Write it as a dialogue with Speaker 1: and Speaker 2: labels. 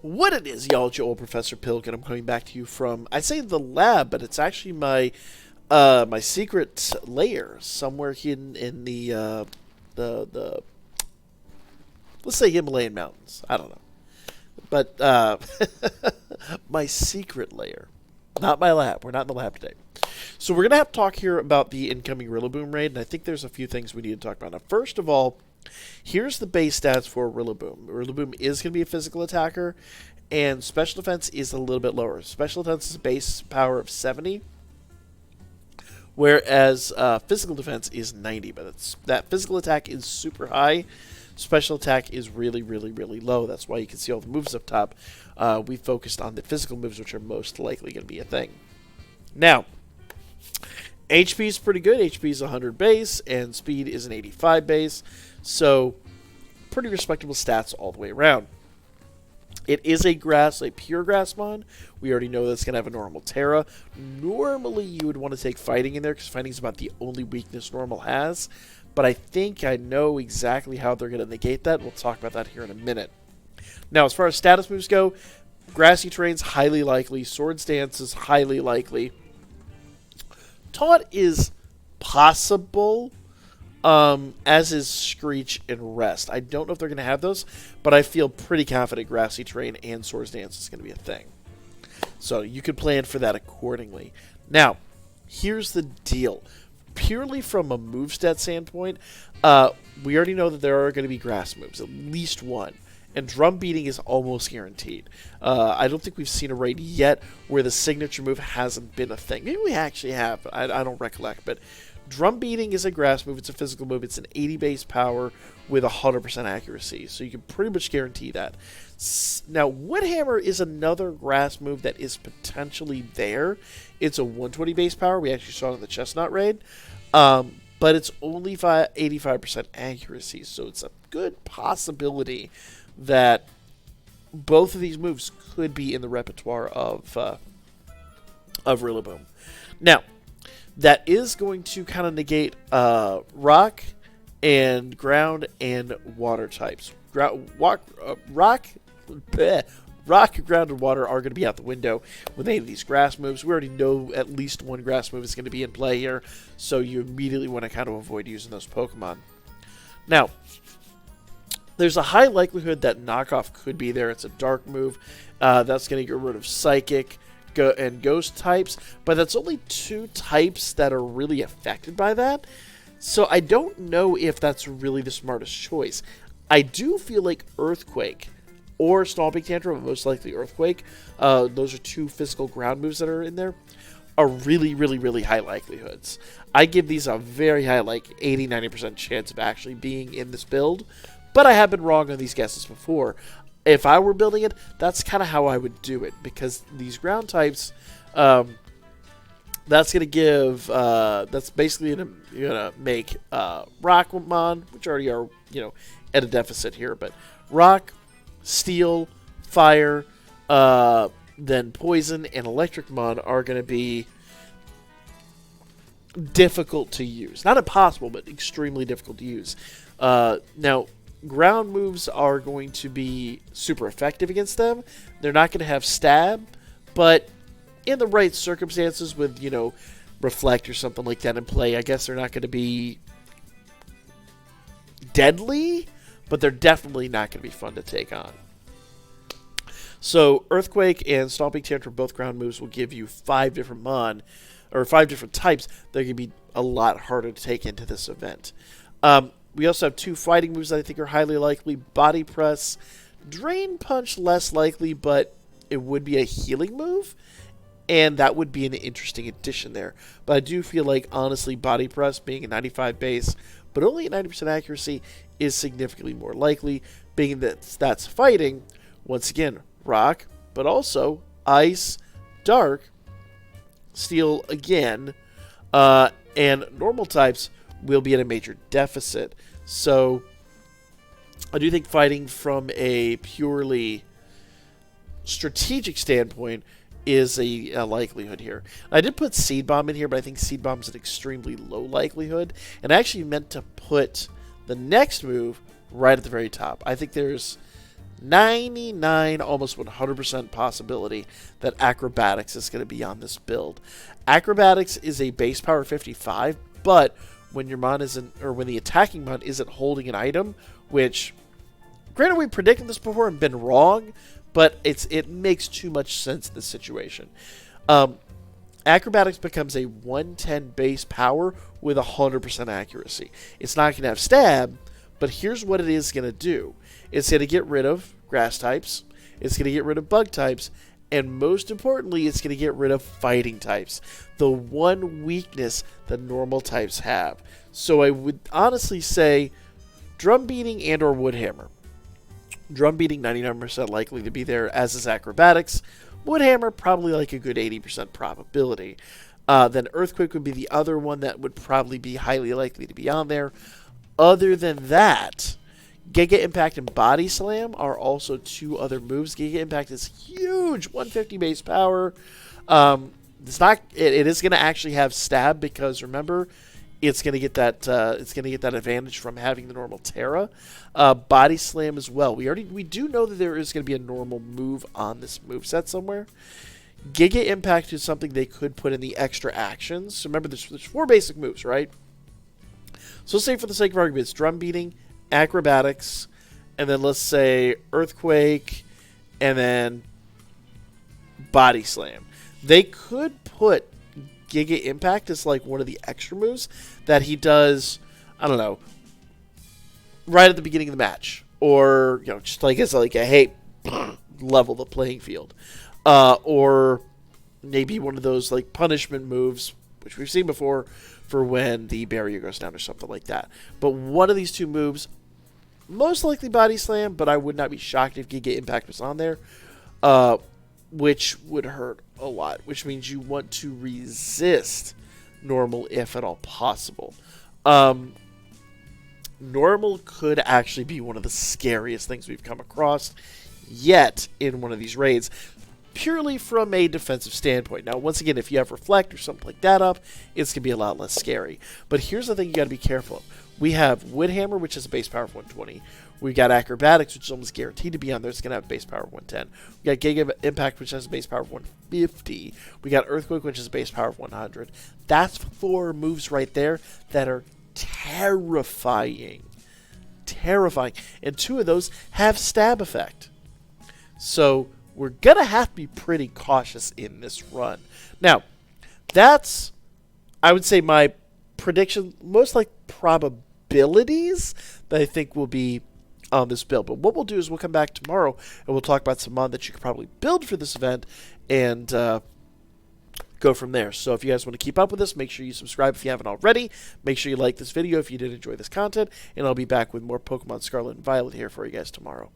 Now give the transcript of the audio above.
Speaker 1: What it is, y'all, Joel Professor Pilk, and I'm coming back to you from, I say the lab, but it's actually my secret lair somewhere hidden in the let's say Himalayan mountains. I don't know, but my secret lair, not my lab. We're not in the lab today. So we're gonna have to talk here about the incoming Rillaboom raid, and I think there's a few things we need to talk about. Now, first of all, here's the base stats for Rillaboom. Rillaboom is going to be a physical attacker, and special defense is a little bit lower. Special defense is a base power of 70, whereas physical defense is 90. But that physical attack is super high. Special attack is really, really, really low. That's why you can see all the moves up top. We focused on the physical moves, which are most likely going to be a thing. Now, HP is pretty good. HP is 100 base, and speed is an 85 base. So, pretty respectable stats all the way around. It is a pure grass mon. We already know that's going to have a normal Tera. Normally, you would want to take fighting in there, because fighting is about the only weakness normal has. But I think I know exactly how they're going to negate that. We'll talk about that here in a minute. Now, as far as status moves go, grassy terrain's highly likely. Swords Dance is highly likely. Taunt is possible, as is Screech and Rest. I don't know if they're going to have those, but I feel pretty confident Grassy Terrain and Swords Dance is going to be a thing. So you could plan for that accordingly. Now, here's the deal. Purely from a moveset standpoint, we already know that there are going to be grass moves, at least one. And drum beating is almost guaranteed. I don't think we've seen a raid yet where the signature move hasn't been a thing. Maybe we actually have, but I don't recollect. But drum beating is a grass move. It's a physical move. It's an 80 base power with 100% accuracy. So you can pretty much guarantee that. Now, Woodhammer is another grass move that is potentially there. It's a 120 base power. We actually saw it in the Chestnut raid. But it's only 85% accuracy. So it's a good possibility that both of these moves could be in the repertoire of Rillaboom. Now, that is going to kind of negate rock and ground and water types. Rock, ground, and water are going to be out the window with any of these grass moves. We already know at least one grass move is going to be in play here, so you immediately want to kind of avoid using those Pokemon. Now, there's a high likelihood that knockoff could be there. It's a dark move. That's going to get rid of psychic and ghost types, but that's only two types that are really affected by that. So I don't know if that's really the smartest choice. I do feel like Earthquake or Stomping Tantrum, but most likely Earthquake, those are two physical ground moves that are in there, are really, really, really high likelihoods. I give these a very high, like 80-90% chance of actually being in this build. But I have been wrong on these guesses before. If I were building it, that's kind of how I would do it. Because these ground types, that's going to give, that's basically going to make Rockmon, which already are, at a deficit here. But Rock, Steel, Fire, then Poison, and Electricmon are going to be difficult to use. Not impossible, but extremely difficult to use. Now, ground moves are going to be super effective against them. They're not going to have stab, but in the right circumstances with, reflect or something like that in play, I guess they're not going to be deadly, but they're definitely not going to be fun to take on. So Earthquake and Stomping Tantrum, both ground moves, will give you 5 different types that are going to be a lot harder to take into this event. We also have 2 fighting moves that I think are highly likely. Body Press. Drain Punch, less likely, but it would be a healing move. And that would be an interesting addition there. But I do feel like, honestly, Body Press being a 95 base, but only at 90% accuracy, is significantly more likely. Being that that's fighting, once again, rock, but also ice, dark, steel again, and normal types will be at a major deficit. So I do think fighting from a purely strategic standpoint is a likelihood here. I did put Seed Bomb in here, but I think Seed Bomb's an extremely low likelihood. And I actually meant to put the next move right at the very top. I think there's 99, almost 100% possibility that Acrobatics is going to be on this build. Acrobatics is a base power 55, but when your mon isn't, or when the attacking mon isn't holding an item, which, granted, we predicted this before and been wrong, but it makes too much sense in this situation. Acrobatics becomes a 110 base power with 100% accuracy. It's not going to have stab, but here's what it is going to do. It's going to get rid of grass types, it's going to get rid of bug types, and most importantly, it's going to get rid of fighting types. The one weakness that normal types have. So I would honestly say drum beating and or wood hammer. Drum beating 99% likely to be there, as is acrobatics. Wood hammer probably like a good 80% probability. Then earthquake would be the other one that would probably be highly likely to be on there. Other than that, Giga Impact and Body Slam are also two other moves. Giga Impact is huge, 150 base power. It's not. It is going to actually have stab because remember, it's going to get that. It's going to get that advantage from having the normal Tera. Body Slam as well. We do know that there is going to be a normal move on this moveset somewhere. Giga Impact is something they could put in the extra actions. So remember, there's 4 basic moves, right? So let's say for the sake of argument, it's drum beating, acrobatics, and then let's say earthquake, and then body slam. They could put Giga Impact as like one of the extra moves that he does, I don't know, right at the beginning of the match. Or, you know, just like as like a, hey, level the playing field. Or maybe one of those like punishment moves, which we've seen before, for when the barrier goes down or something like that. But one of these two moves, most likely body slam, but I would not be shocked if Giga Impact was on there, which would hurt a lot, which means you want to resist normal if at all possible. Normal could actually be one of the scariest things we've come across yet in one of these raids, purely from a defensive standpoint. Now, once again, if you have Reflect or something like that up, it's going to be a lot less scary. But here's the thing you got to be careful of. We have Wood Hammer, which has a base power of 120. We've got Acrobatics, which is almost guaranteed to be on there. It's going to have a base power of 110. We got Giga Impact, which has a base power of 150. We got Earthquake, which is a base power of 100. That's 4 moves right there that are terrifying. Terrifying. And 2 of those have stab effect. So we're going to have to be pretty cautious in this run. Now, that's, I would say, my prediction, most like probabilities that I think will be on this build. But what we'll do is we'll come back tomorrow and we'll talk about some mod that you could probably build for this event and go from there. So if you guys want to keep up with this, make sure you subscribe if you haven't already. Make sure you like this video if you did enjoy this content. And I'll be back with more Pokemon Scarlet and Violet here for you guys tomorrow.